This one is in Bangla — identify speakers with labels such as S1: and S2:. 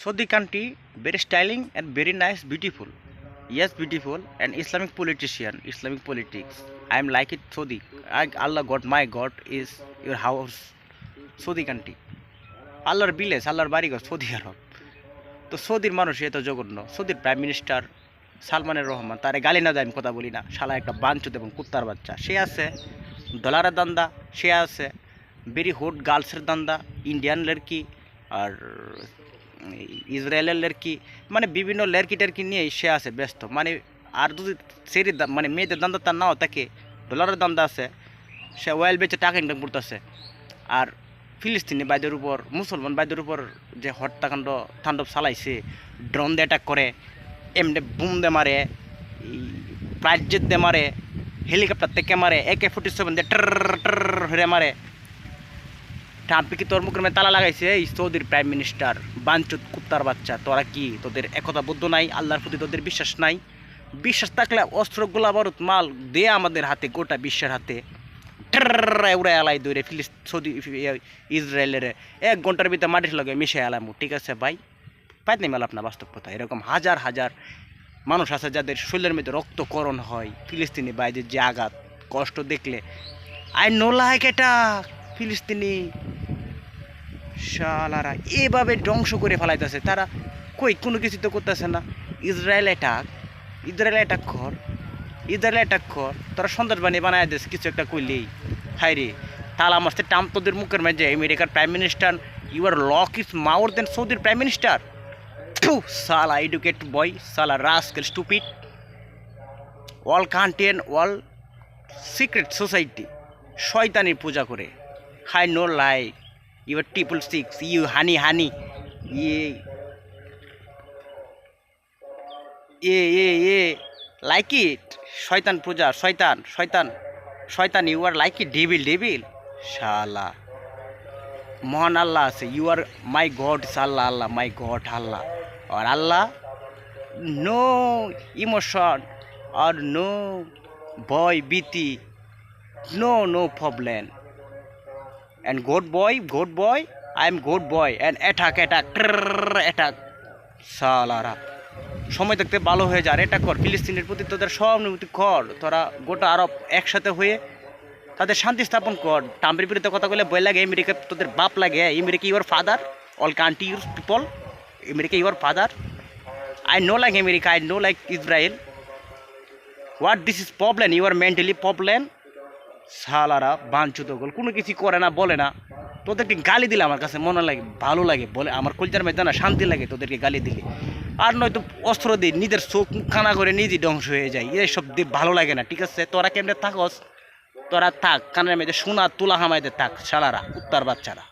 S1: Saudi country very styling and very nice, beautiful. Yes, beautiful and Islamic politician, Islamic politics. I am like it Saudi. Allah God, my God is your house, Saudi country. আল্লাহর বিলেস আল্লাহর বাড়িঘর সৌদি আরব। তো সৌদির মানুষ এত জঘন্য। সৌদির প্রাইম মিনিস্টার সালমানের রহমান, তারে গালি না দেয় আমি কথা বলি না, শালা একটা বাঞ্চুত এবং কুত্তার বাচ্চা। সে আছে ডলারের দান্দা, সে আছে ভেরি হট গার্লসের দান্দা, ইন্ডিয়ান লড়কি আর ইসরায়েলের লড়কি, মানে বিভিন্ন লড়কি টার্কি নিয়েই সে আছে ব্যস্ত। মানে আর যদি সেরির মানে মেয়েদের দান্দা তার নাও তাকে ডলারের দান্দা আছে, সে ওয়েল বেচে টাকা ইনকাম করতেছে। আর ফিলিস্তিনি বাইদের উপর, মুসলমান বাইদের উপর যে হত্যাকাণ্ড তাণ্ডব চালাইছে, ড্রোন দিয়ে অ্যাটাক করে, এমনি বুম দিয়ে মারে, প্রাইভেট জেট দিয়ে মারে, হেলিকপ্টার থেকে মারে, AK-47 দিয়ে ট্র হয়ে মারে। ট্রাম্পে কি তোর মুখের মধ্যে তালা লাগাইছে? এই সৌদির প্রাইম মিনিস্টার বাঞ্চুত কুত্তার বাচ্চা। তোরা কি তোদের একতা বুদ্ধ নাই? আল্লাহর প্রতি তোদের বিশ্বাস নাই? বিশ্বাস থাকলে অস্ত্র গোলা বারুদ মাল দে আমাদের হাতে, গোটা বিশ্বের হাতে। উড়ে এলাই দৌড়ে সৌদি ইসরায়েলের 1 ঘন্টার ভিতরে মাটির লগে মিশে এলাম। ঠিক আছে ভাই, পাইত নেই মেলা আপনার বাস্তব কথা। এরকম হাজার হাজার মানুষ আছে যাদের শরীরের মধ্যে রক্তকরণ হয় ফিলিস্তিনি বাইদের যে আঘাত কষ্ট দেখলে। আই নো লাইক এটা ফিলিস্তিনি শালারা এভাবে ধ্বংস করে ফেলাইতেছে। তারা কই কোনো কিছু তো করতেছে না। ইসরায়েল অ্যাটাক কর, তোরা সন্ত্রাসবাদী বানায় দিস কিছু একটা কইলেই। হাই রে তালা মাসতে টাম তোদের মুখের মাঝে আমেরিকার prime minister, your luck is মাওর দেন সৌদির প্রাইম মিনিস্টার। সালা এডুকেট বয়, সালা rascal stupid. All country and all secret society শয়তানির পূজা করে। Hi no like your 666 you honey a like it. শয়তান পূজা, শয়তান you are like it. Devil শালা। মহান আল্লাহ আছে, you are my god is আল্লাহ, মাই গড আল্লাহ। আর আল্লাহ নো ইমোশন আর নো ভয় ভীতি, no problem. And good boy I am good boy and attack সালারা। সময় থাকতে ভালো হয়ে যায়, এটা কর। ফিলিস্তিনের প্রতি তোদের সহানুভূতি কর। তোরা গোটা আরব একসাথে হয়ে তাদের শান্তি স্থাপন কর। ট্রাম্পের বিরুদ্ধে কথা বলে বই লাগে আমেরিকা তোদের বাপ লাগে। America your father, all country your people, America your father. I no like America, I no like Israel. What this is problem? You are mentally problem. সালারা বাঞ্চুত গোল, কোনো কিছু করে না, বলে না। তোদেরকে গালি দিলে আমার কাছে মনে লাগে, ভালো লাগে, বলে আমার কলজার মধ্যে না শান্তি লাগে তোদেরকে গালি দিলে। আর নয়তো অস্ত্র দিয়ে নিজের চোখ কানা করে নিজে ধ্বংস হয়ে যায়, এইসব দিয়ে ভালো লাগে না। ঠিক আছে, তোরা কেমনে থাকস? তোরা থাক, কানের মধ্যে সোনা তুলা হামাইতে থাক, শালারা কুত্তার বাচ্চারা।